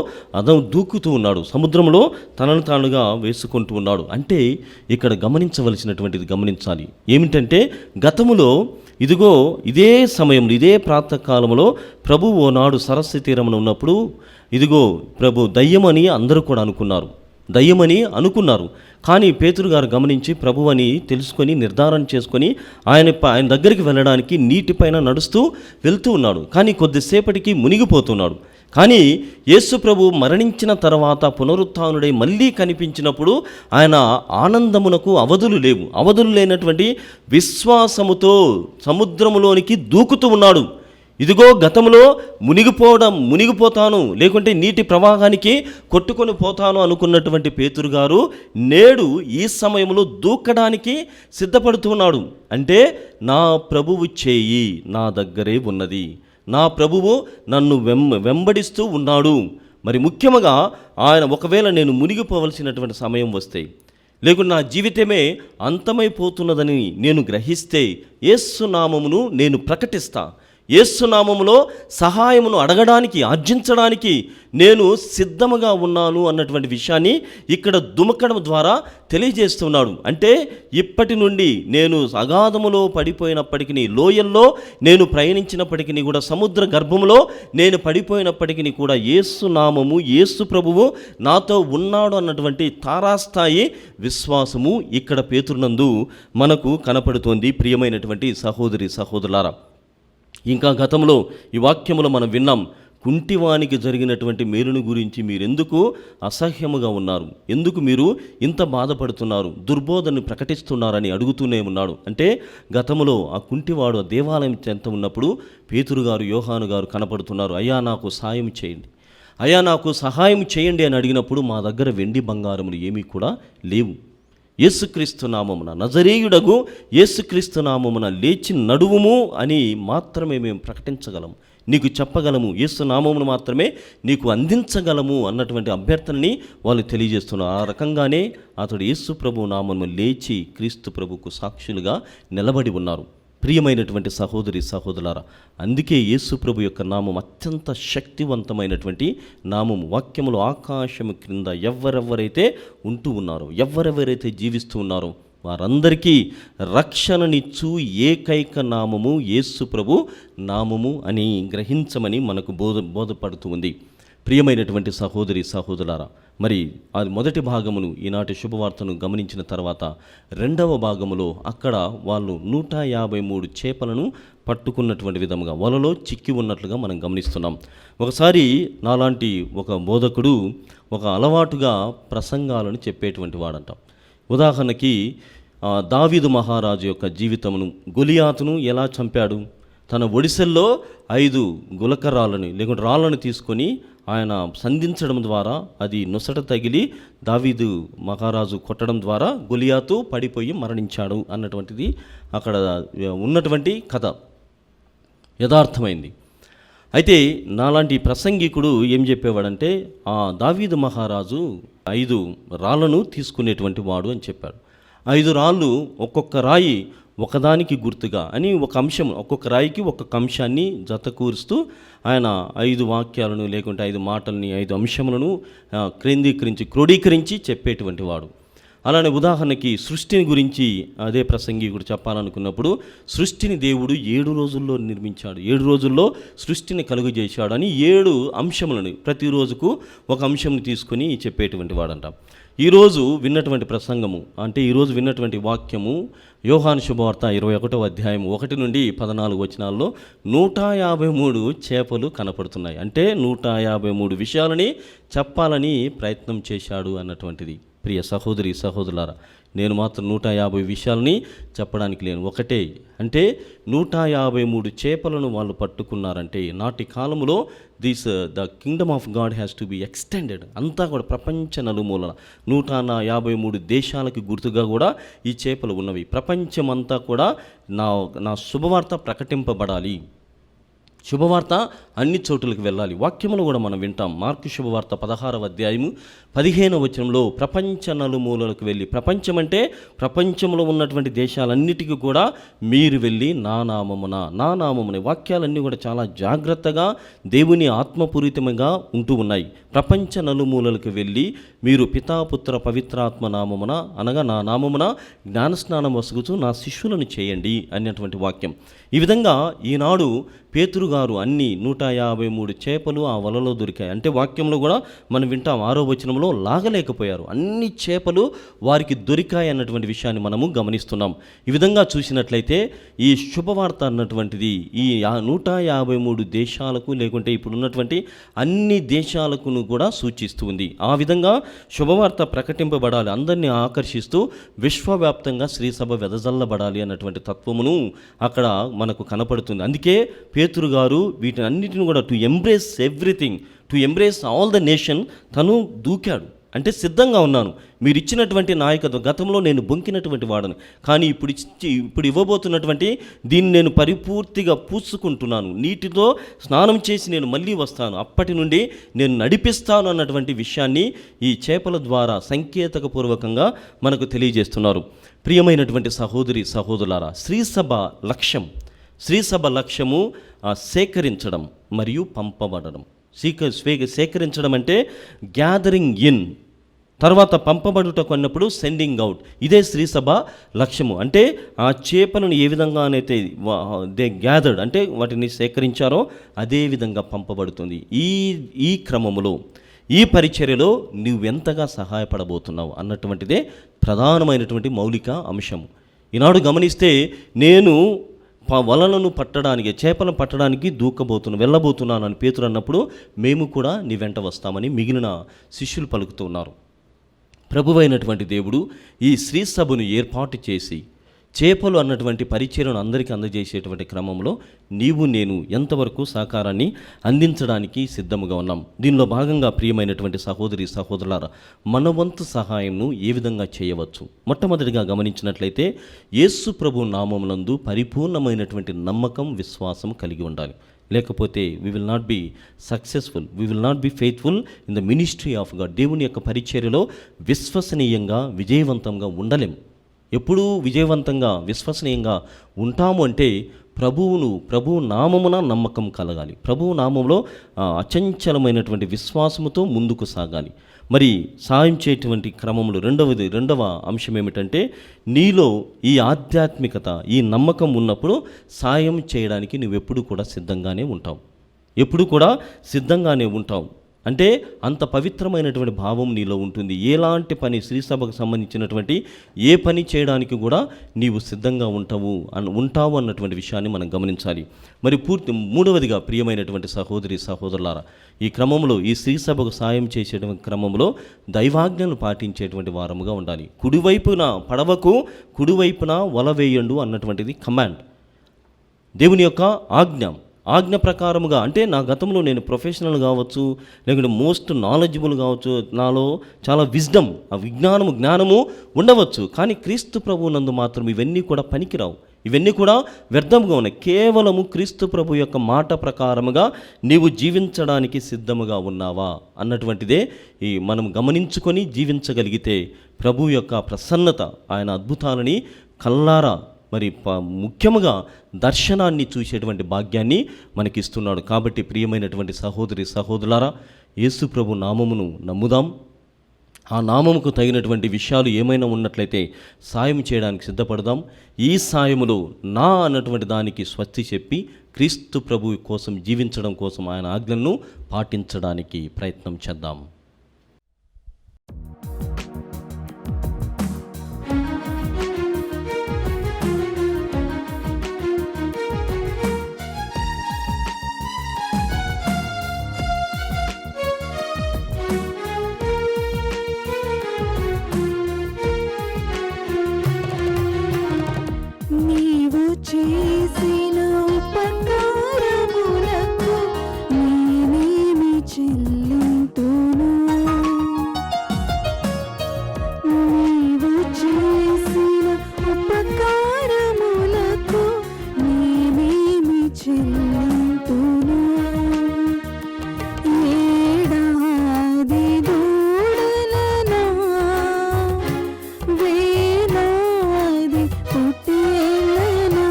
దూకుతూ ఉన్నాడు, సముద్రంలో తనను తానుగా వేసుకుంటూ ఉన్నాడు. అంటే ఇక్కడ గమనించవలసినటువంటిది గమనించాలి. ఏమిటంటే, గతములో ఇదే సమయంలో, ఇదే ప్రాతకాలంలో ప్రభు ఓనాడు సరస్సు తీరమున ఉన్నప్పుడు, ప్రభు దయ్యమని అందరూ కూడా అనుకున్నారు. కానీ పేతురు గారు గమనించి ప్రభువని తెలుసుకొని నిర్ధారణ చేసుకొని ఆయన దగ్గరికి వెళ్ళడానికి నీటిపైన నడుస్తూ వెళ్తూ ఉన్నాడు. కానీ కొద్దిసేపటికి మునిగిపోతున్నాడు. కానీ యేసు ప్రభు మరణించిన తర్వాత పునరుత్థానుడై మళ్ళీ కనిపించినప్పుడు ఆయన ఆనందమునకు అవధులు లేనటువంటి విశ్వాసముతో సముద్రములోనికి దూకుతూ ఉన్నాడు. గతంలో మునిగిపోతాను, లేకుంటే నీటి ప్రవాహానికి కొట్టుకొని పోతాను అనుకున్నటువంటి పేతురు గారు నేడు ఈ సమయంలో దూకడానికి సిద్ధపడుతున్నాడు. అంటే నా ప్రభువు చేయి నా దగ్గరే ఉన్నది, నా ప్రభువు నన్ను వెంబడిస్తూ ఉన్నాడు. మరి ముఖ్యంగా ఆయన ఒకవేళ నేను మునిగిపోవలసినటువంటి సమయం వస్తే, లేకుంటే నా జీవితమే అంతమైపోతున్నదని నేను గ్రహిస్తే, యేసు నామమును నేను ప్రకటిస్తా, యేసు నామములో సహాయమును అడగడానికి, ఆర్జించడానికి నేను సిద్ధముగా ఉన్నాను అన్నటువంటి విషయాన్ని ఇక్కడ దుమకడం ద్వారా తెలియజేస్తున్నాడు. అంటే ఇప్పటి నుండి నేను అగాధములో పడిపోయినప్పటికీ, లోయల్లో నేను ప్రయాణించినప్పటికీ కూడా, సముద్ర గర్భంలో నేను పడిపోయినప్పటికీ కూడా యేసు నామము, యేసు ప్రభువు నాతో ఉన్నాడు అన్నటువంటి తారాస్థాయి విశ్వాసము ఇక్కడ పేతురునందు మనకు కనపడుతోంది. ప్రియమైనటువంటి సహోదరి సహోదరులారా, ఇంకా గతంలో ఈ వాక్యములో మనం విన్నాం, కుంటివానికి జరిగినటువంటి మేలును గురించి మీరెందుకు అసహ్యముగా ఉన్నారు, ఎందుకు మీరు ఇంత బాధపడుతున్నారు, దుర్బోధనని ప్రకటిస్తున్నారని అడుగుతూనే ఉన్నాడు. అంటే గతంలో ఆ కుంటివాడు దేవాలయం చెంత ఉన్నప్పుడు పేతురు గారు, యోహాను గారు కనపడుతున్నారు. అయ్యా నాకు సహాయం చేయండి అని అడిగినప్పుడు, మా దగ్గర వెండి బంగారములు ఏమీ కూడా లేవు, యేసుక్రీస్తు నామమున, నజరేయుడగు యేసుక్రీస్తు నామమున లేచి నడువుము అని మాత్రమే మేము ప్రకటించగలము, నీకు చెప్పగలము, యేసు నామమును మాత్రమే నీకు అందించగలము అన్నటువంటి అభ్యర్థనని వాళ్ళు తెలియజేస్తున్నారు. ఆ రకంగానే అతడు యేసు ప్రభు నామమును లేచి క్రీస్తు ప్రభుకు సాక్షులుగా నిలబడి ఉన్నారు. ప్రియమైనటువంటి సహోదరి సహోదరులారా, అందుకే యేసు ప్రభు యొక్క నామం అత్యంత శక్తివంతమైనటువంటి నామం. వాక్యములు ఆకాశము క్రింద ఎవరెవరైతే ఉంటూ ఉన్నారో, ఎవరెవరైతే జీవిస్తూ ఉన్నారో వారందరికీ రక్షణనిచ్చు ఏకైక నామము యేసు ప్రభు నామము అని గ్రహించమని మనకు బోధపడుతూ ఉంది. ప్రియమైనటువంటి సహోదరి సహోదరులారా, మరి అది మొదటి భాగమును, ఈనాటి శుభవార్తను గమనించిన తర్వాత రెండవ భాగములో అక్కడ వాళ్ళు 153 చేపలను పట్టుకున్నటువంటి విధముగా వలలో చిక్కి ఉన్నట్లుగా మనం గమనిస్తున్నాం. ఒకసారి నాలాంటి ఒక బోధకుడు ఒక అలవాటుగా ప్రసంగాలను చెప్పేటువంటి వాడంట. ఉదాహరణకి దావీదు మహారాజు యొక్క జీవితమును, గొలియాతును ఎలా చంపాడు, తన ఒడిసెల్లో 5 గులకరాళ్ళని లేకుంటే రాళ్ళను తీసుకొని ఆయన సంధించడం ద్వారా అది నొసట తగిలి దావీదు మహారాజు కొట్టడం ద్వారా గొలియాతు పడిపోయి మరణించాడు అన్నటువంటిది అక్కడ ఉన్నటువంటి కథ యథార్థమైంది. అయితే నాలాంటి ప్రసంగికుడు ఏం చెప్పేవాడంటే, ఆ దావీదు మహారాజు 5 రాళ్లను తీసుకునేటువంటి వాడు అని చెప్పాడు. 5 రాళ్ళు ఒక్కొక్క రాయి ఒకదానికి గుర్తుగా అని ఒక అంశం, ఒక్కొక్క రాయికి ఒక్కొక్క అంశాన్ని జతకూరుస్తూ ఆయన 5 వాక్యాలను లేకుంటే 5 మాటల్ని 5 అంశములను క్రోడీకరించి చెప్పేటువంటి వాడు. అలానే ఉదాహరణకి సృష్టిని గురించి అదే ప్రసంగికుడు చెప్పాలనుకున్నప్పుడు, సృష్టిని దేవుడు 7 రోజుల్లో నిర్మించాడు, 7 రోజుల్లో సృష్టిని కలుగజేశాడు అని 7 అంశములను ప్రతిరోజుకు ఒక అంశంని తీసుకొని చెప్పేటువంటి వాడంట. ఈరోజు విన్నటువంటి ప్రసంగము అంటే ఈరోజు విన్నటువంటి వాక్యము యోహాను శుభవార్త 21వ అధ్యాయం 1 నుండి 14 వచనాల్లో 153 చేపలు కనపడుతున్నాయి. అంటే 153 విషయాలని చెప్పాలని ప్రయత్నం చేశాడు అన్నటువంటిది. ప్రియ సహోదరి సహోదరులారా, నేను మాత్రం 150 విషయాలని చెప్పడానికి లేను. ఒకటే అంటే 153 చేపలను వాళ్ళు పట్టుకున్నారంటే నాటి కాలంలో the Kingdom of God has to be extended. అంతా కూడా ప్రపంచ నలుమూలన 153 దేశాలకి గుర్తుగా కూడా ఈ చేపలు ఉన్నవి. ప్రపంచమంతా కూడా నా శుభవార్త ప్రకటింపబడాలి, శుభవార్త అన్ని చోటులకు వెళ్ళాలి. వాక్యములు కూడా మనం వింటాం. మార్కు శుభవార్త 16వ అధ్యాయము 15వ వచనంలో ప్రపంచ నలుమూలలకు వెళ్ళి, ప్రపంచం అంటే ప్రపంచంలో ఉన్నటువంటి దేశాలన్నిటికీ కూడా మీరు వెళ్ళి నా నామమున వాక్యాలన్నీ కూడా చాలా జాగ్రత్తగా దేవుని ఆత్మపూరితముగా ఉంటూ ఉన్నాయి. ప్రపంచ నలుమూలలకు వెళ్ళి మీరు పితాపుత్ర పవిత్రాత్మ నామమున అనగా నా నామమున జ్ఞానస్నానం వసుగుతూ నా శిష్యులను చేయండి అన్నటువంటి వాక్యం. ఈ విధంగా ఈనాడు పేతురు గారు అన్ని 153 చేపలు ఆ వలలో దొరికాయి అంటే వాక్యంలో కూడా మనం వింటాం. 6వ వచనంలో లాగలేకపోయారు, అన్ని చేపలు వారికి దొరికాయి అన్నటువంటి విషయాన్ని మనము గమనిస్తున్నాం. ఈ విధంగా చూసినట్లయితే ఈ శుభవార్త అన్నటువంటిది ఈ 153 దేశాలకు లేకుంటే ఇప్పుడున్నటువంటి అన్ని దేశాలకు కూడా సూచిస్తుంది. ఆ విధంగా శుభవార్త ప్రకటింపబడాలి, అందరినీ ఆకర్షిస్తూ విశ్వవ్యాప్తంగా శ్రీసభ వెదజల్లబడాలి అన్నటువంటి తత్వమును అక్కడ మనకు కనపడుతుంది. అందుకే పేతురు గారు వీటిని అన్నిటిని కూడా to embrace everything, to embrace all the nation తను దూకాడు. అంటే సిద్ధంగా ఉన్నాను, మీరు ఇచ్చినటువంటి నాయకత్వం గతంలో నేను బొంకినటువంటి వాడను, కానీ ఇప్పుడు ఇవ్వబోతున్నటువంటి దీన్ని నేను పరిపూర్తిగా పూసుకుంటున్నాను, నీటితో స్నానం చేసి నేను మళ్ళీ వస్తాను, అప్పటి నుండి నేను నడిపిస్తాను అన్నటువంటి విషయాన్ని ఈ చేపల ద్వారా సంకేతకపూర్వకంగా మనకు తెలియజేస్తున్నారు. ప్రియమైనటువంటి సహోదరి సహోదరులారా, శ్రీసభ లక్ష్యము సేకరించడం మరియు పంపబడడం. సేకరించడం అంటే గ్యాదరింగ్ ఇన్, తర్వాత పంపబడుటకు అన్నప్పుడు సెండింగ్ అవుట్. ఇదే శ్రీసభ లక్ష్యము. అంటే ఆ చేపలను ఏ విధంగానైతే దే గ్యాదర్డ్ అంటే వాటిని సేకరించారో అదే విధంగా పంపబడుతుంది. ఈ క్రమములో ఈ పరిచర్యలో నువ్వెంతగా సహాయపడబోతున్నావు అన్నటువంటిదే ప్రధానమైనటువంటి మౌలిక అంశము. ఈనాడు గమనిస్తే నేను వలలను పట్టడానికి చేపలను పట్టడానికి వెళ్ళబోతున్నాను అని పేతురు అన్నప్పుడు మేము కూడా నీ వెంట వస్తామని మిగిలిన శిష్యులు పలుకుతున్నారు. ప్రభువైనటువంటి దేవుడు ఈ శ్రీసభను ఏర్పాటు చేసి చేపలు అన్నటువంటి పరిచర్యను అందరికీ అందజేసేటువంటి క్రమంలో నీవు నేను ఎంతవరకు సహకారాన్ని అందించడానికి సిద్ధముగా ఉన్నాం. దీనిలో భాగంగా ప్రియమైనటువంటి సహోదరి సహోదరులారా, మన వంతు సహాయంను ఏ విధంగా చేయవచ్చు? మొట్టమొదటిగా గమనించినట్లయితే యేసు ప్రభు నామమునందు పరిపూర్ణమైనటువంటి నమ్మకం విశ్వాసం కలిగి ఉండాలి. లేకపోతే we will not be successful, we will not be faithful in the ministry of God. దేవుని యొక్క పరిచర్యలో విశ్వసనీయంగా విజయవంతంగా ఉండలేం. ఎప్పుడూ విజయవంతంగా విశ్వసనీయంగా ఉంటాము అంటే ప్రభువు నామమున నమ్మకం కలగాలి, ప్రభువు నామంలో అచంచలమైనటువంటి విశ్వాసముతో ముందుకు సాగాలి. మరి సాయం చేయటువంటి క్రమంలో రెండవ అంశం ఏమిటంటే నీలో ఈ ఆధ్యాత్మికత ఈ నమ్మకం ఉన్నప్పుడు సాయం చేయడానికి నువ్వెప్పుడు కూడా సిద్ధంగానే ఉంటావు. అంటే అంత పవిత్రమైనటువంటి భావం నీలో ఉంటుంది. ఎలాంటి పని శ్రీసభకు సంబంధించినటువంటి ఏ పని చేయడానికి కూడా నీవు సిద్ధంగా ఉంటావు అన్నటువంటి విషయాన్ని మనం గమనించాలి. మరి మూడవదిగా ప్రియమైనటువంటి సహోదరి సహోదరులారా, ఈ క్రమంలో ఈ శ్రీసభకు సాయం చేసేటువంటి క్రమంలో దైవాజ్ఞలు పాటించేటువంటి వారముగా ఉండాలి. కుడివైపున వల వేయండు అన్నటువంటిది కమాండ్, దేవుని యొక్క ఆజ్ఞ. ఆజ్ఞ ప్రకారముగా, అంటే నా గతంలో నేను ప్రొఫెషనల్ కావచ్చు, లేకుంటే మోస్ట్ నాలెడ్జబుల్ కావచ్చు, నాలో చాలా విజ్డమ్, ఆ విజ్ఞానము జ్ఞానము ఉండవచ్చు, కానీ క్రీస్తు ప్రభువు నందు మాత్రం ఇవన్నీ కూడా పనికిరావు, ఇవన్నీ కూడా వ్యర్థముగా ఉన్నాయి. కేవలము క్రీస్తు ప్రభు యొక్క మాట ప్రకారముగా నీవు జీవించడానికి సిద్ధముగా ఉన్నావా అన్నటువంటిదే ఈ మనం గమనించుకొని జీవించగలిగితే ప్రభు యొక్క ప్రసన్నత, ఆయన అద్భుతాలని కల్లారా మరి ముఖ్యముగా దర్శనాన్ని చూసేటువంటి భాగ్యాన్ని మనకిస్తున్నాడు. కాబట్టి ప్రియమైనటువంటి సహోదరి సహోదరులారా, యేసు ప్రభు నామమును నమ్ముదాం. ఆ నామముకు తగినటువంటి విషయాలు ఏమైనా ఉన్నట్లయితే సాయం చేయడానికి సిద్ధపడదాం. ఈ సాయములో నా అన్నటువంటి దానికి స్వస్తి చెప్పి క్రీస్తు ప్రభు కోసం జీవించడం కోసం ఆయన ఆజ్ఞలను పాటించడానికి ప్రయత్నం చేద్దాం. నీవు చేసిన ఉపకారములకు నేనేమి చెల్లింతును? నీవు చేసిన ఉపకారములకు నేనేమి చెల్లింతును? ఏడాది దూడలనా, వేలాది పొట్టేళ్ళనా,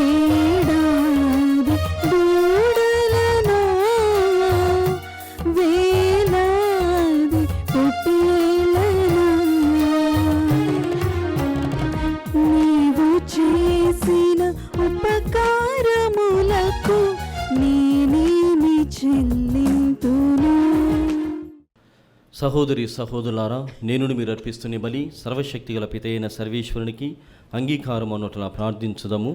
ఏడాది దూడలనా, వేలాది పొట్టేళ్ళనా, నీవు చేసిన ఉపకారములకు నేనేమి చెల్లింతును? సహోదరి సహోదరులారా, నేను మీరు అర్పిస్తున్న బలి సర్వశక్తిగల పితైన సర్వేశ్వరునికి అంగీకారం అన్నట్లా ప్రార్థించుదాము.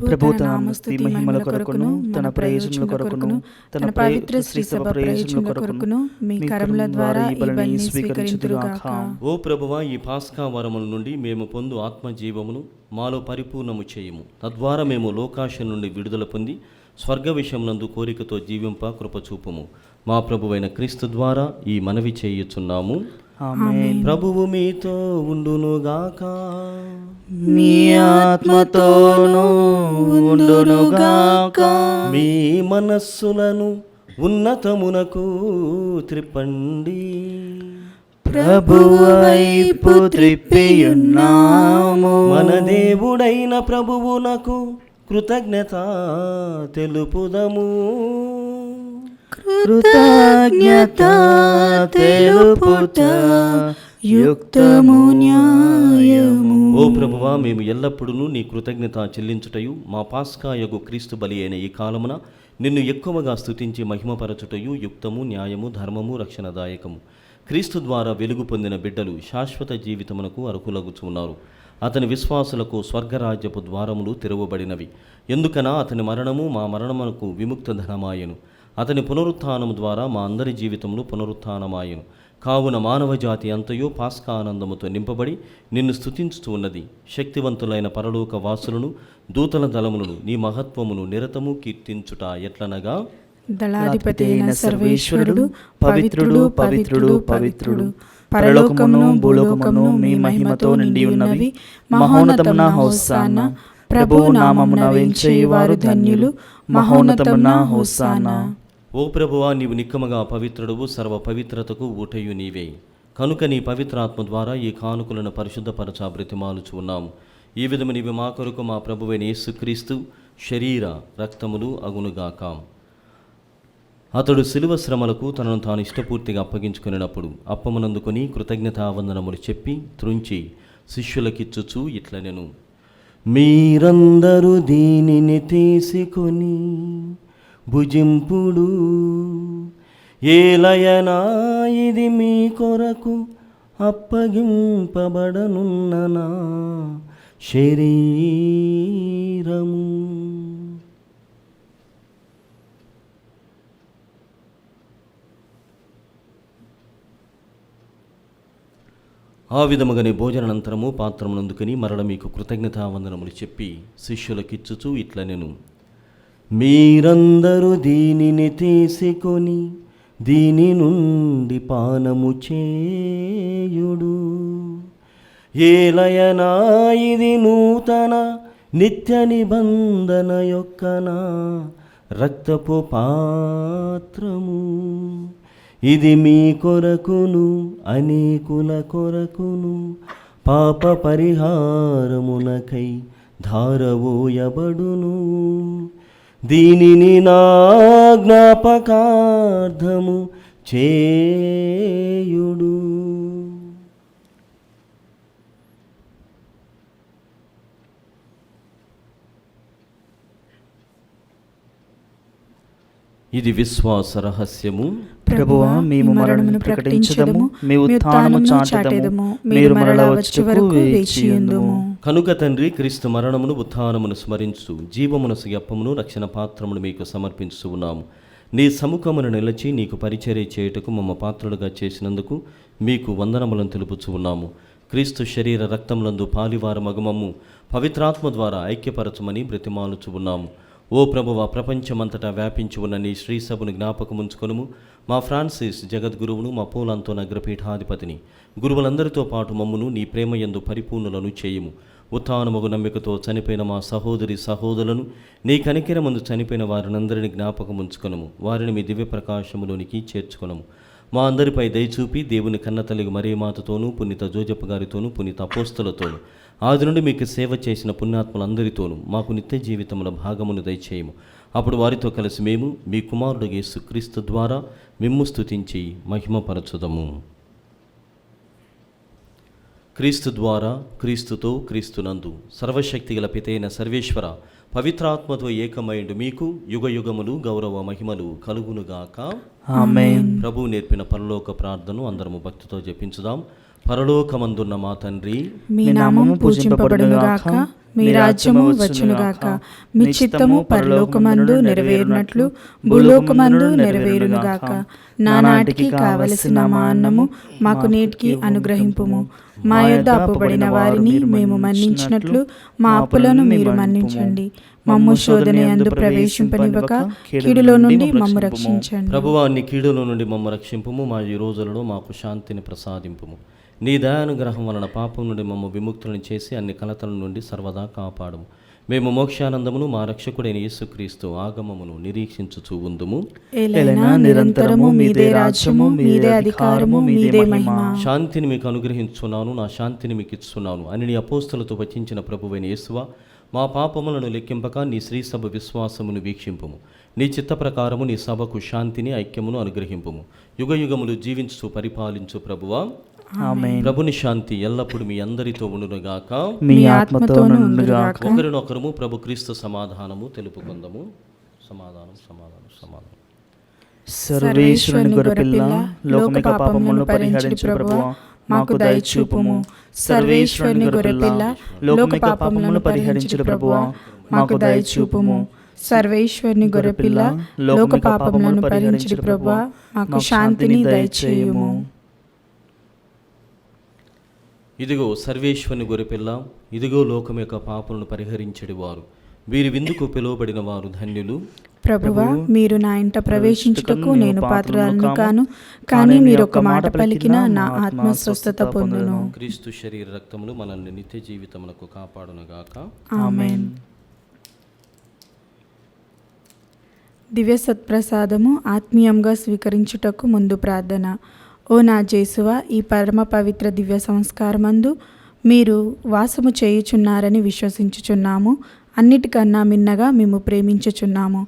ప్రభు తన స్తుతి మహిమల కొరకును, తన ప్రయోజనముల కొరకును, తన పవిత్ర శ్రీ సభ ప్రయోజనముల కొరకును మీ కరముల ద్వారా ఈ బలిని స్వీకరించుదురుగాక. ఓ ప్రభువా, ఈ పాస్కా వరముల నుండి మేము పొందు ఆత్మజీవమును మాలో పరిపూర్ణము చేయుము. తద్వారా మేము లోకాశ నుండి విడుదల పొంది స్వర్గ విషయమునందు కోరికతో జీవింప కృపచూపుము. మా ప్రభువైన క్రీస్తు ద్వారా ఈ మనవి చేయుచున్నాము. ఆమేన్. ప్రభువు మీతో ఉండునుగాక. మీ ఆత్మతోనూ ఉండునుగాక. మీ మనస్సులను ఉన్నతమునకు త్రిప్పండి. ప్రభువు వైపు త్రిప్పియున్నాము. మన దేవుడైన ప్రభువునకు కృతజ్ఞత తెలుపుదము. కృతజ్ఞత తెలుపుట యుక్తము న్యాయము. ఓ ప్రభువా, మేము ఎల్లప్పుడూ నీ కృతజ్ఞత చెల్లించుటయు మా పాస్కాయగు క్రీస్తు బలి అయిన ఈ కాలమున నిన్ను ఎక్కువగా స్తుతించి మహిమపరచుటయు యుక్తము న్యాయము ధర్మము రక్షణదాయకము. క్రీస్తు ద్వారా వెలుగు పొందిన బిడ్డలు శాశ్వత జీవితమునకు అర్హులగుచున్నారు. అతని విశ్వాసులకు స్వర్గరాజ్యపు ద్వారములు తెరవబడినవి. ఎందుకనా అతని మరణము మా మరణమునకు విముక్త ధనమాయను. అతని పునరుత్థానము ద్వారా మా అందరి జీవితములు పునరుత్థానమాయను. కావున మానవ జాతి అంతయో పాస్కా ఆనందముతో నింపబడి నిన్ను స్తుతించుతూ ఉన్నది. శక్తివంతులైన పరలోక వాసులను దూతల దళములను నీ మహత్వమును నిరతము కీర్తించుట ఎట్లనగా, దళాధిపతి అయిన సర్వేశ్వరుడు పవిత్రుడు పవిత్రుడు పవిత్రుడు, పరలోకమును భూలోకమును మీ మహిమతో నిండి ఉన్నవి. మహోన్నతమున హోసానా, ప్రభువు నామమున వేంచేయువారు ధన్యులు. మహోన్నతమున హోసానా. ఓ ప్రభువా, నీవు నిక్కముగా పవిత్రుడువు, సర్వ పవిత్రతకు ఊటయు నీవే. కనుక నీ పవిత్రాత్మ ద్వారా ఈ కానుకలను పరిశుద్ధపరచ బ్రతిమాలుచు ఉన్నాము. ఈ విధము నీవు మా కొరకు మా ప్రభువైన యేసుక్రీస్తు శరీర రక్తములు అగునుగాక. అతడు శిలువ శ్రమలకు తనను తాను ఇష్టపూర్తిగా అప్పగించుకునేటప్పుడు అప్పమునందుకొని కృతజ్ఞతావందనములు చెప్పి త్రుంచి శిష్యులకిచ్చుచు ఇట్లనెను, మీరందరూ దీనిని తీసుకొని భుజింపుడు. ఏలయనా ఇది మీ కొరకు అప్పగింపబడనున్న నా శరీరము. ఆ విధముగానే భోజనానంతరము పాత్రమునందుకొని మరల మీకు కృతజ్ఞతావందనములు చెప్పి శిష్యులకిచ్చుచు ఇట్లనెను, మీరందరూ దీనిని తీసుకొని దీని నుండి పానము చేయుడు. ఏలయనా ఇది నూతన నిత్య నిబంధన యొక్క నా రక్తపు పాత్రము. ఇది మీ కొరకును అనేకుల కొరకును పాప పరిహారమునకై ధారవోయబడును. దీనిని నా జ్ఞాపకార్థము చేయుడు. ఇది విశ్వాస రహస్యము. ప్రభువా, మేము మరణమును ప్రకటించదము, మీ ఉత్థానము చాటెదము, మీరు మరలా వచ్చే వరకు వేచియుందుము. కనుక తండ్రి, క్రీస్తు మరణమును ఉత్థానమును స్మరించు జీవమునసు అప్పమును రక్షణ పాత్రమును మీకు సమర్పించు ఉన్నాము. నీ సముఖమును నిలిచి నీకు పరిచర్య చేయుటకు మమ్మ పాత్రులుగా చేసినందుకు మీకు వందనములను తెలుపుచు ఉన్నాము. క్రీస్తు శరీర రక్తములందు పాలివార మగుమము పవిత్రాత్మ ద్వారా ఐక్యపరచమని బ్రతిమాలుచు ఉన్నాము. ఓ ప్రభువా, ప్రపంచమంతటా వ్యాపించి ఉన్న నీ శ్రీసభను జ్ఞాపకముంచుకొనుము. మా ఫ్రాన్సిస్ జగద్గురువును, మా పోలాంతోన అగ్రపీఠాధిపతిని, గురువులందరితో పాటు మమ్మును నీ ప్రేమయందు పరిపూర్ణులను చేయుము. ఉత్థానమగు నమ్మికతో చనిపోయిన మా సహోదరి సహోదరులను, నీ కనికెరమందు చనిపోయిన వారినందరినీ జ్ఞాపకముంచుకొనుము. వారిని మీ దివ్య ప్రకాశములోనికి చేర్చుకొనుము. మా అందరిపై దయచూపి దేవుని కన్నతల్లి మరియమాతతోనూ, పునీత జోజప్ప గారితోనూ, పునీత అపోస్తలతోనూ, ఆది నుండి మీకు సేవ చేసిన పుణ్యాత్ములందరితోనూ మాకు నిత్య జీవితముల భాగమును దయచేయము. అప్పుడు వారితో కలిసి మేము మీ కుమారుడు యేసుక్రీస్తు ద్వారా మిమ్ము స్తుతించి మహిమపరచుదము. క్రీస్తు ద్వారా, క్రీస్తుతో, క్రీస్తునందు సర్వశక్తిగల పితైన సర్వేశ్వర పవిత్రాత్మతో ఏకమైండు మీకు యుగయుగములు గౌరవ మహిమలు కలుగునుగాక. ఆమేన్. ప్రభు నేర్పిన పరలోక ప్రార్థనను అందరము భక్తితో జపించుదాం. పరలోకమందున్న మా తండ్రి, మీ నామము పూజింపబడునుగాక, మీ రాజ్యము వచ్చునుగాక, మీ చిత్తము పరలోకమందు నెరవేరునట్లు భూలోకమందు నెరవేరునుగాక. నానాటికి కావలసిన మా అన్నము మాకు నేటికి అనుగ్రహింపుము. మా యొద్ద అప్పుబడిన వారిని మేము మన్నించినట్లు మా అప్పులను మీరు మన్నించండి. మమ్ము శోధన యందు ప్రవేశింపనివ్వక కీడులో నుండి మమ్ము రక్షించండి. ప్రభువా, నీ కీడుల నుండి మమ్ము రక్షింపుము. మా ఈ రోజులలో మాకు శాంతిని ప్రసాదింపుము. నీ దయానుగ్రహం వలన పాపం నుండి మమ్ము విముక్తులను చేసి అన్ని కలతల నుండి సర్వదా కాపాడుము. మేము మోక్షానందమును మా రక్షకుడైన యేసుక్రీస్తు ఆగమమును నిరీక్షించుచూ ఉందుము. ఏలైనా నిరంతరము మీదే రాజ్యము, మీదే అధికారము, మీదే మహిమ. శాంతిని మీకు అనుగ్రహించున్నాను, నా శాంతిని మీకు ఇస్తున్నాను అని నీ అపోస్తలతో వచించిన ప్రభువైన యేసువా, మా పాపములను లెక్కింపక నీ శ్రీసభ విశ్వాసమును వీక్షింపుము. నీ చిత్త ప్రకారము నీ సభకు శాంతిని ఐక్యమును అనుగ్రహింపుము. యుగయుగములు జీవించు పరిపాలించు ప్రభువా. ఆమేన్. ప్రభుని శాంతి ఎల్లప్పుడు మీ అందరితో ఉండునుగాక, మీ ఆత్మతోనూ ఉండుగాక. ఒకరినొకరము ప్రభు క్రీస్తు సమాధానము తెలుపుకుందము. సమాధానం, సమాధానం, సమాధానం. సర్వేశ్వరుని గొర్రెపిల్ల, లోకమిక పాపములను పరిహరించు ప్రభువా, మాకు దయచూపుము. సర్వేశ్వరుని గొర్రెపిల్ల, లోకమిక పాపములను పరిహరించు ప్రభువా, మాకు దయచూపుము. సర్వేశ్వరుని గొర్రెపిల్ల, లోక పాపములను పరిహరించు ప్రభువా, మాకు శాంతిని దయచేయుము. ఇదిగో సర్వేశ్వరుని గొర్రెపిల్ల, ఇదిగో లోకం యొక్క పాపలను పరిహరించడి వారు. వీరి విందుకు పిలువబడిన వారు ధన్యులు. ప్రభువా, మీరు నా ఇంట ప్రవేశించుటకు నేను పాత్రురాలను కాను, కానీ మీరు ఒక మాట పలికినా నా ఆత్మ స్వస్థత పొందును. క్రీస్తు శరీర రక్తములు మనల్ని నిత్య జీవితమునకు కాపాడునుగాక. ఆమేన్. దివ్య సత్ప్రసాదము ఆత్మీయంగా స్వీకరించుటకు ముందు ప్రార్థన. ఓ నా జేసువా, ఈ పరమ పవిత్ర దివ్య సంస్కారమందు మీరు వాసము చేయుచున్నారని విశ్వసించుచున్నాము. అన్నిటికన్నా మిన్నగా మేము ప్రేమించుచున్నాము.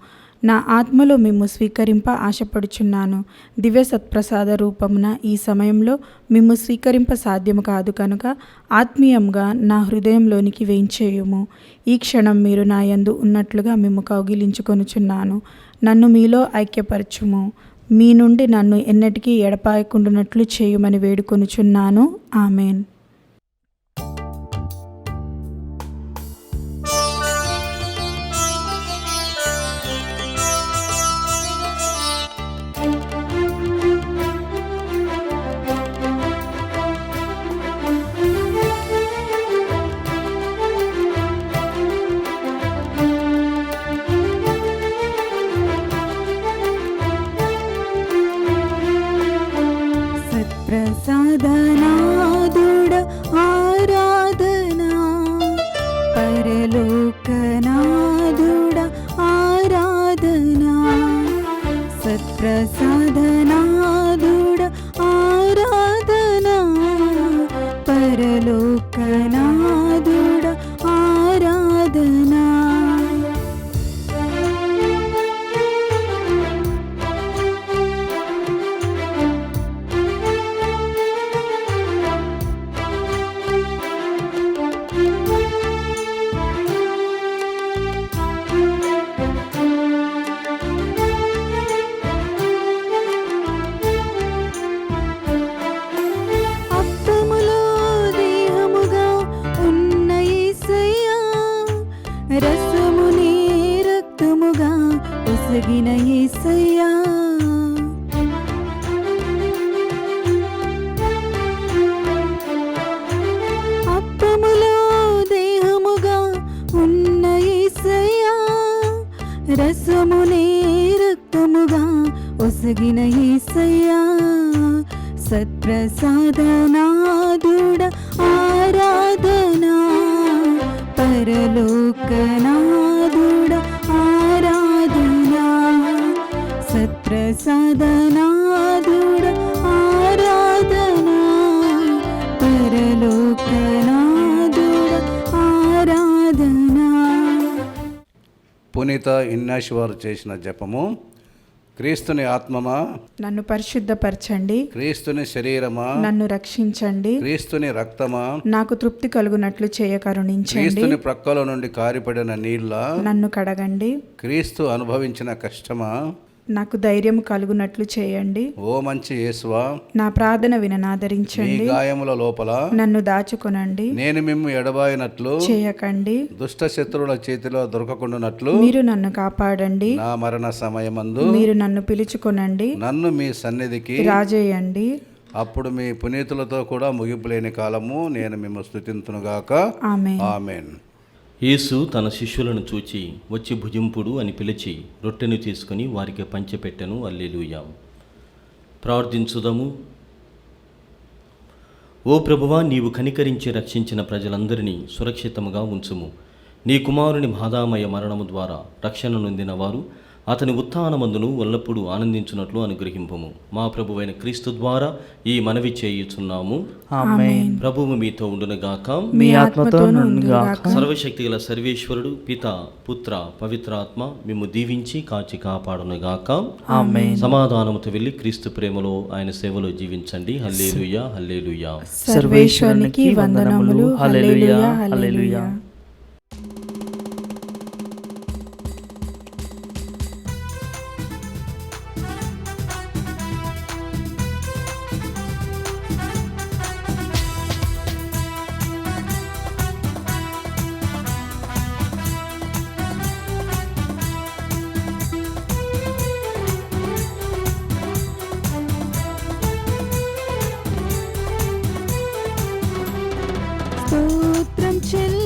నా ఆత్మలో మేము స్వీకరింప ఆశపడుచున్నాను. దివ్య సత్ప్రసాద రూపమున ఈ సమయంలో మేము స్వీకరింప సాధ్యము కాదు కనుక ఆత్మీయంగా నా హృదయంలోనికి వేయించేయుము. ఈ క్షణం మీరు నా యందు ఉన్నట్లుగా మేము కౌగిలించుకొనుచున్నాను. నన్ను మీలో ఐక్యపరచుము. మీ నుండి నన్ను ఎన్నటికీ ఎడపాయకుండునట్లు చేయుమని వేడుకొనుచున్నాను. ఆమెన్. సత్ప్రసాదనాదుడ ఆరాధనా, పరలోకనాదుడ ఆరాధనా, సత్ప్రసాదనాదుడ ఆరాధనా, పరలోకనాదుడ ఆరాధనా. అప్పములో దేహముగా ఉన్న యేసయ్యా, రసముని రక్తముగా ఒసగిన యేసయ్యా, అప్పములో దేహముగా ఉన్న యేసయ్యా, రసముని రక్తముగా ఒసగిన యేసయ్యా, సత్ప్రసాదనాదుడ ఆరాధనా, పరలోకనాదుడ ఆరాధనా, సత్ప్రసాదనాదుడ ఆరాధనా, పరలోకనాదుడ ఆరాధనా. పునీత ఇన్నాషి వారు చేసిన జపము. క్రీస్తుని ఆత్మమా నన్ను పరిశుద్ధపరచండి, క్రీస్తుని శరీరమా నన్ను రక్షించండి, క్రీస్తుని రక్తమా నాకు తృప్తి కలుగునట్లు చేయ కరుణించండి, క్రీస్తుని ప్రక్కల నుండి కారిపడిన నీళ్ళ నన్ను కడగండి, క్రీస్తు అనుభవించిన కష్టమా నాకు ధైర్యం కలుగునట్లు చేయండి, ఓ మంచి యేసువా నా ప్రార్థన నీ విననాదరించండి, గాయముల లోపల నన్ను దాచుకొనండి, నేను మిమ్ము ఎడబాయినట్లు చేయకండి, దుష్ట శత్రువుల చేతిలో దొరకకుండానట్లు మీరు నన్ను కాపాడండి, నా మరణ సమయమందు మీరు నన్ను పిలుచుకొనండి, నన్ను మీ సన్నిధికి రాజేయండి. అప్పుడు మీ పునీతులతో కూడా ముగింపు లేని కాలము నేను మిమ్ము స్తుతింతునుగాక. ఆమేన్. ఆమేన్. యేసు తన శిష్యులను చూచి వచ్చి భుజింపుడు అని పిలిచి రొట్టెను తీసుకుని వారికి పంచిపెట్టెను. హల్లెలూయా. ప్రార్థించుదము. ఓ ప్రభువా, నీవు కనికరించి రక్షించిన ప్రజలందరినీ సురక్షితముగా ఉంచుము. నీ కుమారుని బాధామయ మరణము ద్వారా రక్షణ నొందిన వారు అతని ఉత్థానమందును ఎల్లప్పుడూ ఆనందించున్నట్లు అనుగ్రహింపుము. మా ప్రభువైన క్రీస్తు ద్వారా ఈ మనవి చేయుచున్నాము. ఆమేన్. ప్రభువు మీతో ఉండునుగాక. మీ ఆత్మతో నుండుగాక. సర్వశక్తిగల సర్వేశ్వరుడు పిత పుత్ర పవిత్రాత్మ మిమ్ము దీవించి కాచి కాపాడునుగాక. ఆమేన్. సమాధానముతో వెళ్ళి క్రీస్తు ప్రేమలో ఆయన సేవలో జీవించండి. హల్లెలూయా, హల్లెలూయా. సర్వేశ్వరునికి వందనములు. హల్లెలూయా, హల్లెలూయా. స్తోత్రం చెల్లి